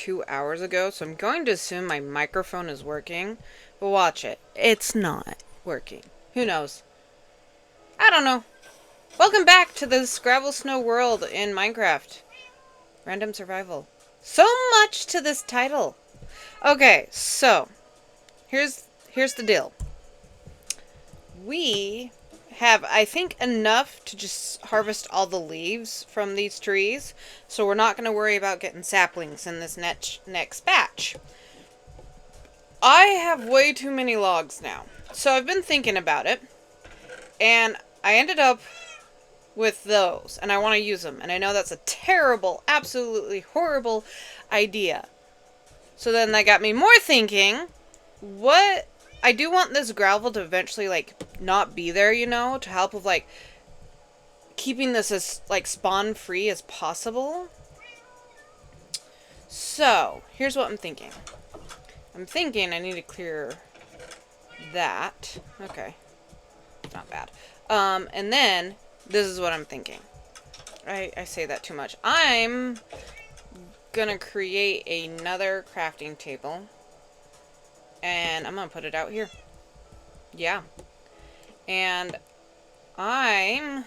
2 hours ago, so I'm going to assume my microphone is working. But watch it. It's not working. Who knows? I don't know. Welcome back to the Gravel Snow world in Minecraft. Random survival. So much to this title. Okay, so here's the deal. We have, I think, enough to just harvest all the leaves from these trees, so we're not going to worry about getting saplings in this next batch. I have way too many logs now, so I've been thinking about it, and I ended up with those, and I want to use them, and I know that's a terrible, absolutely horrible idea. So then that got me more thinking, what... I do want this gravel to eventually, like, not be there, you know, to help with, like, keeping this as, like, spawn-free as possible. So, here's what I'm thinking. I'm thinking I need to clear that. Okay. Not bad. And then, this is what I'm thinking. I say that too much. I'm gonna create another crafting table. And I'm gonna put it out here. Yeah. And I'm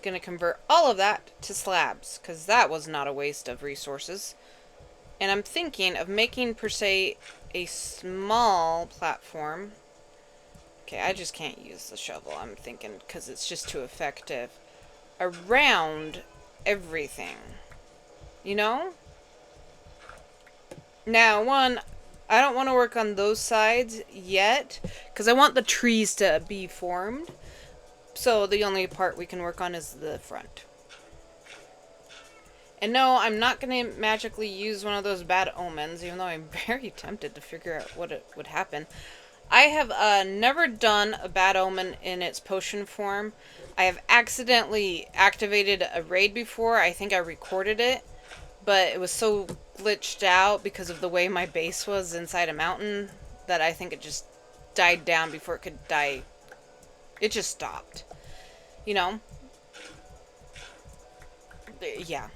gonna convert all of that to slabs, because that was not a waste of resources. And I'm thinking of making, per se, a small platform. Okay, I just can't use the shovel, I'm thinking, because it's just too effective. Around everything. You know? Now, one, I don't want to work on those sides yet, because I want the trees to be formed. So the only part we can work on is the front. And no, I'm not going to magically use one of those bad omens, even though I'm very tempted to figure out what it would happen. I have never done a bad omen in its potion form. I have accidentally activated a raid before. I think I recorded it, but it was so glitched out because of the way my base was inside a mountain that I think it just died down before it could die. It just stopped. You know? Yeah.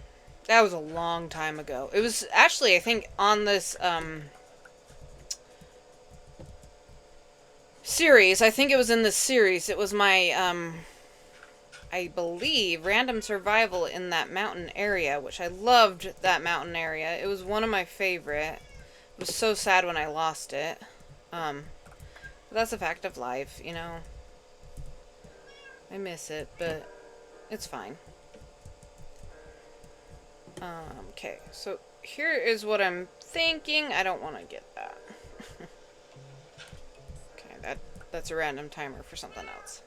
That was a long time ago. It was actually, I think, on this, series. I think it was in this series. It was my, I believe, random survival in that mountain area, which I loved that mountain area. It was one of my favorite. It was so sad when I lost it. But that's a fact of life, you know. I miss it, but it's fine. Okay, so here is what I'm thinking. I don't want to get that. Okay, that's a random timer for something else.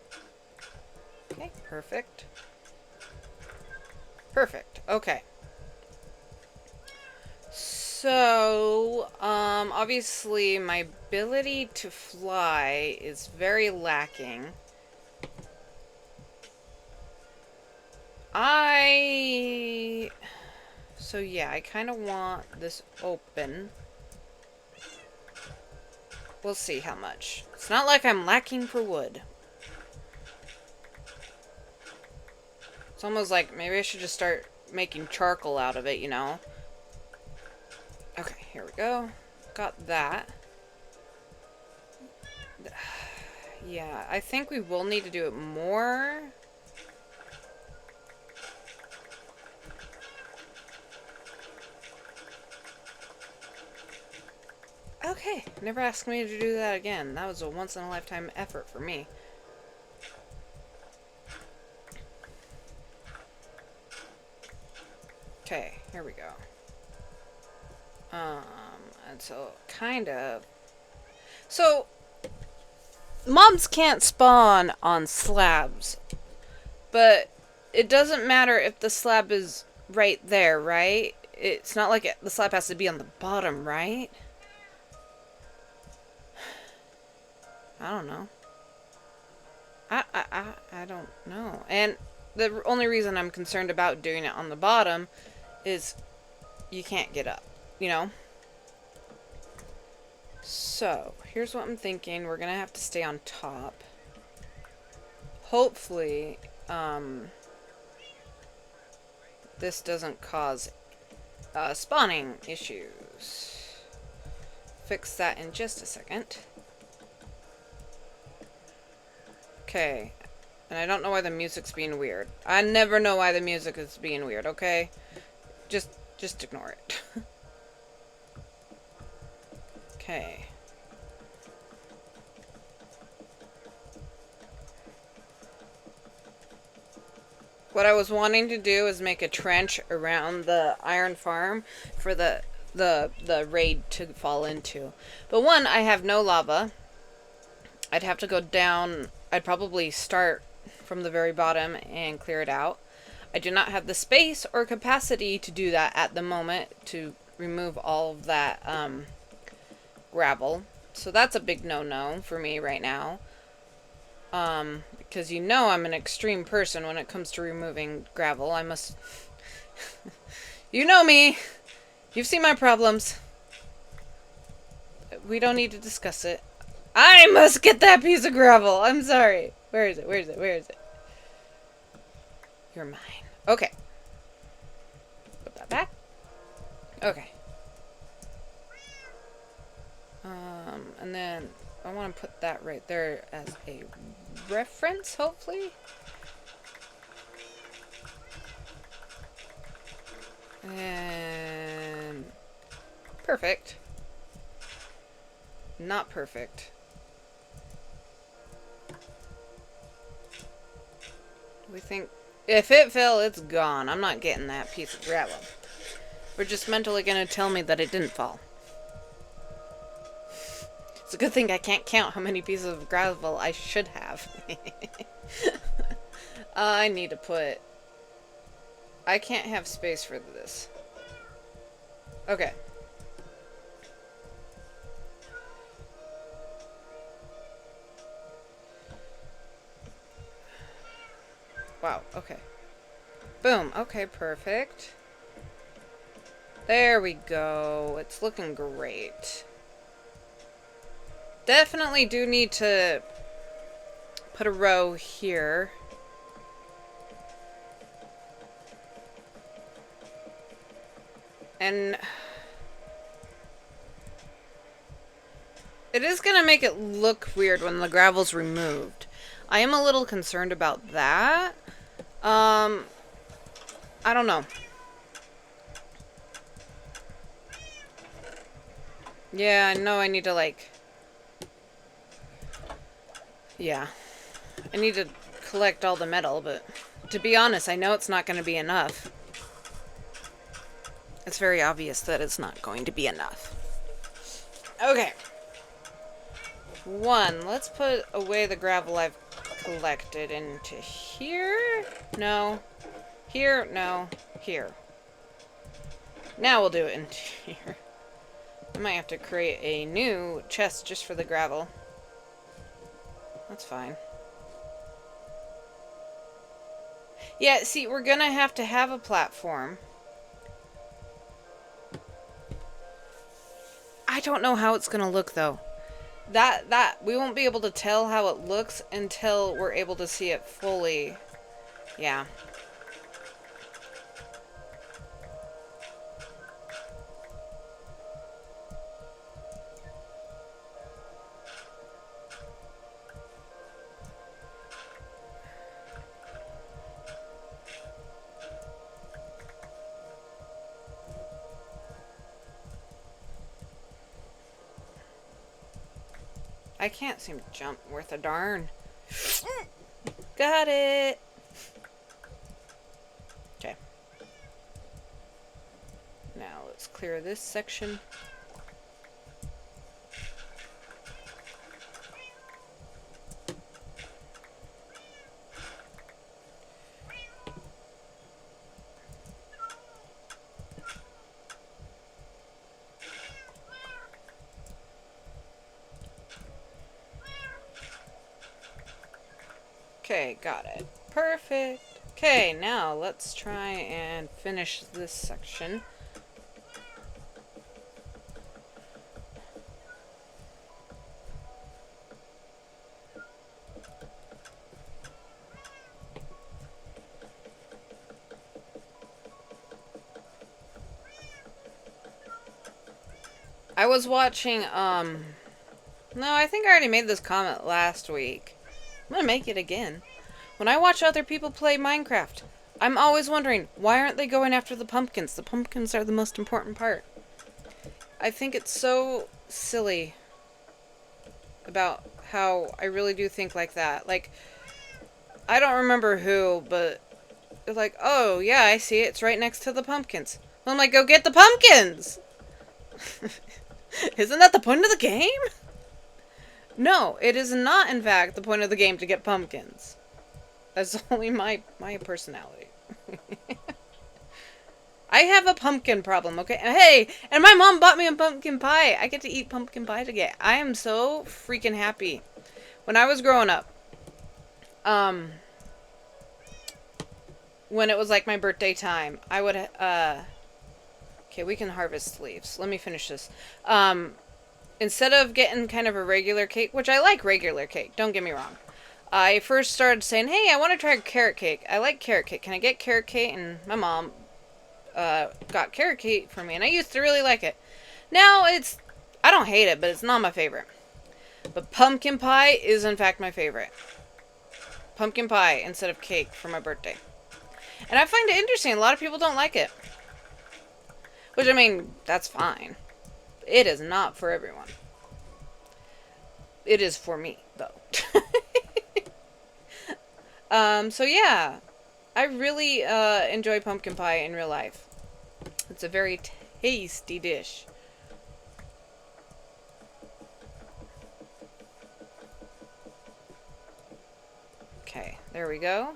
Okay, perfect. Perfect, okay. So, obviously my ability to fly is very lacking. So yeah, I kind of want this open. We'll see how much. It's not like I'm lacking for wood. It's almost like maybe I should just start making charcoal out of it, you know? Okay, here we go. Got that. Yeah, I think we will need to do it more. Okay, never ask me to do that again. That was a once-in-a-lifetime effort for me. Okay, here we go. And so, kind of... So, mobs can't spawn on slabs, but it doesn't matter if the slab is right there, right? It's not like the slab has to be on the bottom, right? I don't know. I don't know. And the only reason I'm concerned about doing it on the bottom is you can't get up, you know? So, here's what I'm thinking. We're gonna have to stay on top. Hopefully, this doesn't cause Spawning issues. Fix that in just a second. Okay. And I don't know why the music's being weird. I never know why the music is being weird, okay? Just ignore it. Okay. What I was wanting to do is make a trench around the iron farm for the raid to fall into. But one, I have no lava. I'd have to go down. I'd probably start from the very bottom and clear it out. I do not have the space or capacity to do that at the moment, to remove all of that gravel. So that's a big no-no for me right now. Because you know I'm an extreme person when it comes to removing gravel. I must... You know me. You've seen my problems. We don't need to discuss it. I must get that piece of gravel. I'm sorry. Where is it? Where is it? Where is it? You're mine. Okay. Put that back. Okay. And then I want to put that right there as a reference, hopefully. And perfect. Not perfect. We think if it fell, it's gone. I'm not getting that piece of gravel. We're just mentally gonna tell me that it didn't fall. It's a good thing I can't count how many pieces of gravel I should have. I need to put... I can't have space for this. Okay. Wow, okay. Boom, okay, perfect. There we go. It's looking great. Definitely do need to put a row here. And it is gonna make it look weird when the gravel's removed. I am a little concerned about that. I don't know. Yeah, I know I need to, like... Yeah. I need to collect all the metal, but... To be honest, I know it's not going to be enough. It's very obvious that it's not going to be enough. Okay. One, let's put away the gravel I've collected into here. No. Here, no. Here. Now we'll do it into here. I might have to create a new chest just for the gravel. That's fine. Yeah, see, we're gonna have to have a platform. I don't know how it's gonna look, though. We won't be able to tell how it looks until we're able to see it fully. Yeah. I can't seem to jump worth a darn. Got it! Okay. Now let's clear this section. Okay, got it. Perfect. Okay, now let's try and finish this section. I was watching, no, I think I already made this comment last week. I'm gonna make it again. When I watch other people play Minecraft, I'm always wondering, why aren't they going after the pumpkins? The pumpkins are the most important part. I think it's so silly about how I really do think like that. Like, I don't remember who, but they're like, oh, yeah, I see it. It's right next to the pumpkins. Well, I'm like, go get the pumpkins! Isn't that the point of the game? No, it is not, in fact, the point of the game to get pumpkins. That's only my personality. I have a pumpkin problem, okay? Hey, and my mom bought me a pumpkin pie. I get to eat pumpkin pie today. I am so freaking happy. When I was growing up, when it was like my birthday time, I would, okay, we can harvest leaves. Let me finish this. Instead of getting kind of a regular cake, which I like regular cake, don't get me wrong. I first started saying, hey, I want to try carrot cake. I like carrot cake. Can I get carrot cake? And my mom got carrot cake for me, and I used to really like it. Now I don't hate it, but it's not my favorite. But pumpkin pie is in fact my favorite. Pumpkin pie instead of cake for my birthday. And I find it interesting. A lot of people don't like it. Which, I mean, that's fine. It is not for everyone. It is for me, though. So yeah. I really enjoy pumpkin pie in real life. It's a very tasty dish. Okay, there we go.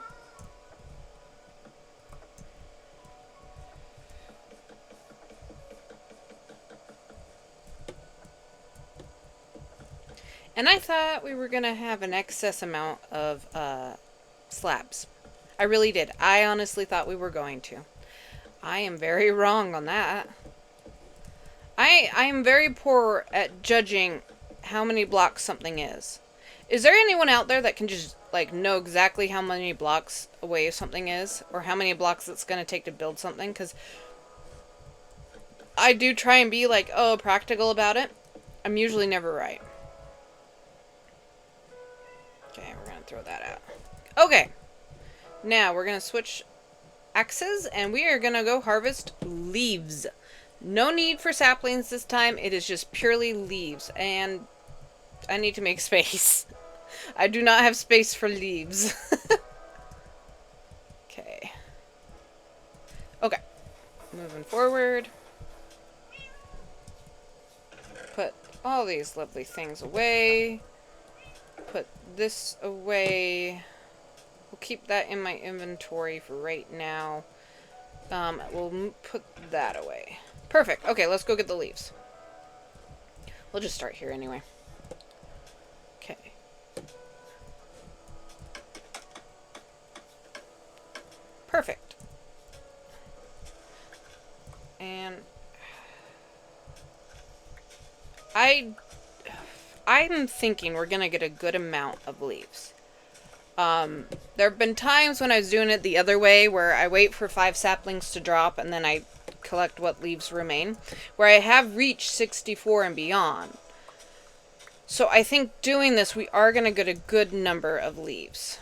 And I thought we were going to have an excess amount of slabs. I really did. I honestly thought we were going to. I am very wrong on that. I am very poor at judging how many blocks something is. Is there anyone out there that can just, like, know exactly how many blocks away something is? Or how many blocks it's going to take to build something? Because I do try and be, like, oh, practical about it. I'm usually never right. Okay, we're going to throw that out. Okay. Now, we're going to switch axes, and we are going to go harvest leaves. No need for saplings this time. It is just purely leaves. And I need to make space. I do not have space for leaves. Okay. Okay. Moving forward. Put all these lovely things away. Put this away. We'll keep that in my inventory for right now. We'll put that away. Perfect. Okay, let's go get the leaves. We'll just start here anyway. Okay. Perfect. And I'm thinking we're gonna get a good amount of leaves. There have been times when I was doing it the other way, where I wait for 5 saplings to drop and then I collect what leaves remain, where I have reached 64 and beyond. So I think doing this, we are going to get a good number of leaves.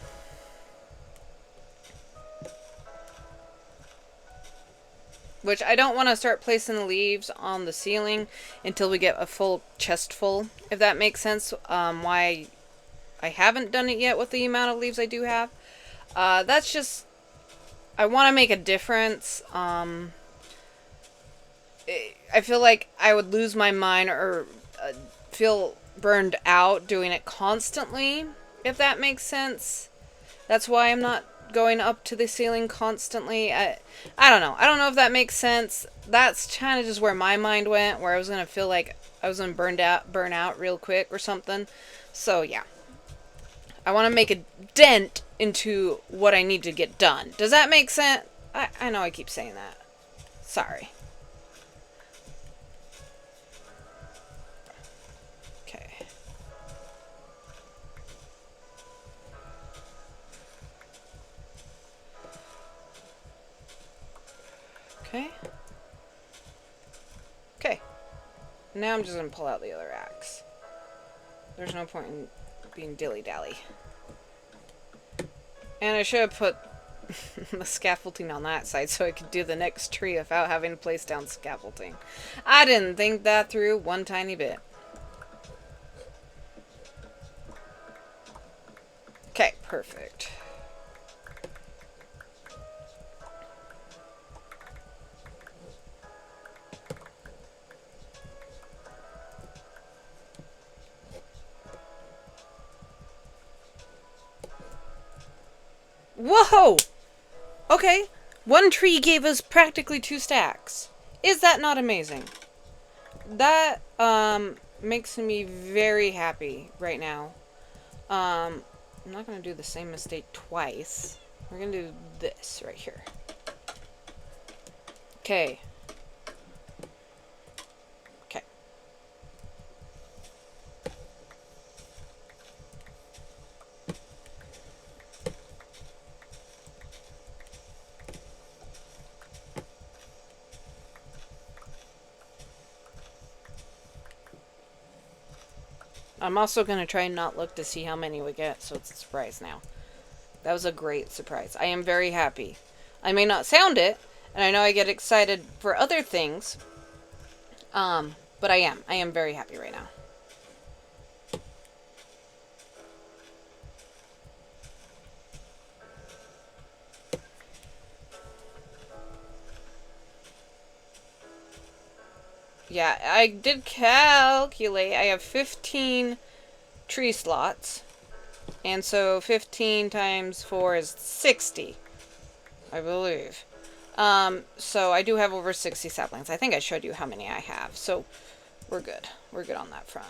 Which I don't want to start placing the leaves on the ceiling until we get a full chest full, if that makes sense. Why I haven't done it yet with the amount of leaves I do have. That's just, I want to make a difference. I feel like I would lose my mind or feel burned out doing it constantly, if that makes sense. That's why I'm not going up to the ceiling constantly. I don't know. I don't know if that makes sense. That's kind of just where my mind went, where I was going to feel like I was going to burn out real quick or something. So, yeah. I want to make a dent into what I need to get done. Does that make sense? I know I keep saying that. Sorry. Okay. Okay. Okay. Now I'm just going to pull out the other axe. There's no point in being dilly-dally. And I should have put the scaffolding on that side so I could do the next tree without having to place down scaffolding. I didn't think that through one tiny bit. Okay, perfect. Whoa! Okay, one tree gave us practically 2 stacks. Is that not amazing? That, makes me very happy right now. I'm not gonna do the same mistake twice. We're gonna do this right here. Okay. Okay. I'm also going to try and not look to see how many we get, so it's a surprise now. That was a great surprise. I am very happy. I may not sound it, and I know I get excited for other things, but I am. I am very happy right now. Yeah, I did calculate. I have 15 tree slots. And so 15 times 4 is 60, I believe. So I do have over 60 saplings. I think I showed you how many I have. So we're good. We're good on that front.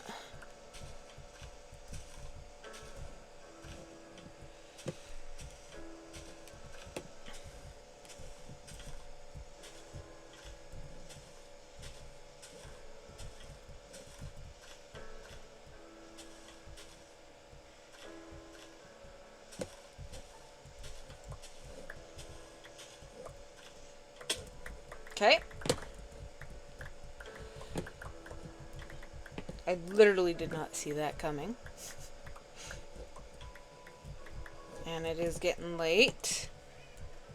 Okay. I literally did not see that coming. And it is getting late.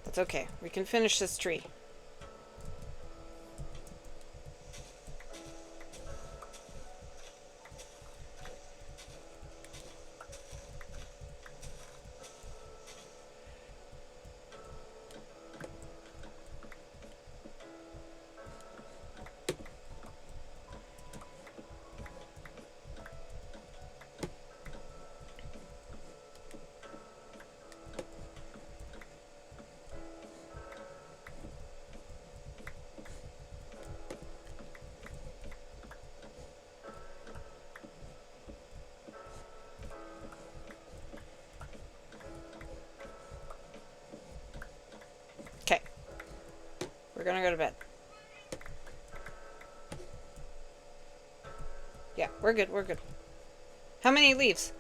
That's okay. We can finish this tree. Okay. We're gonna go to bed. Yeah, we're good, we're good. How many leaves?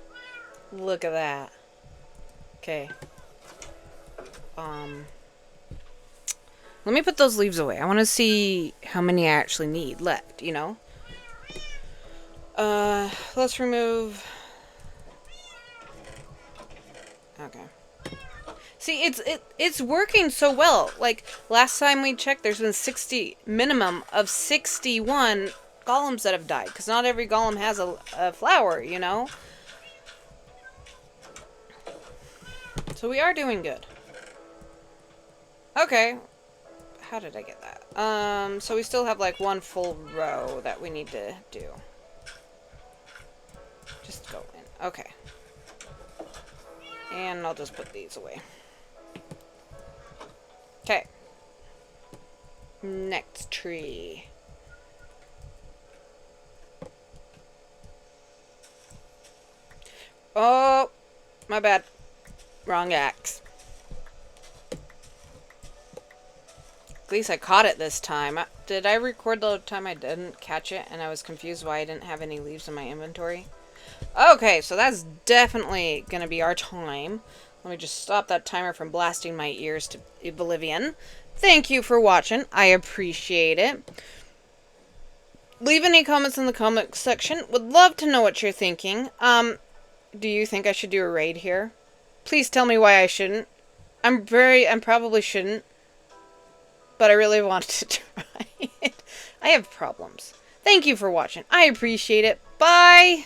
Look at that. Okay. Let me put those leaves away. I want to see how many I actually need left, you know? Let's remove... Okay. See, it's working so well. Like, last time we checked, there's been minimum of 61 golems that have died. Because not every golem has a flower, you know? So we are doing good. Okay. How did I get that? So we still have like one full row that we need to do. Just go in. Okay. And I'll just put these away. Okay. Next tree. Oh, my bad. Wrong axe. At least I caught it this time. Did I record the time I didn't catch it and I was confused why I didn't have any leaves in my inventory? Okay, so that's definitely going to be our time. Let me just stop that timer from blasting my ears to oblivion. Thank you for watching. I appreciate it. leave any comments in the comment section. Would love to know what you're thinking. Do you think I should do a raid here? Please tell me why I shouldn't. I probably shouldn't. But I really want to try it. I have problems. Thank you for watching. I appreciate it. Bye!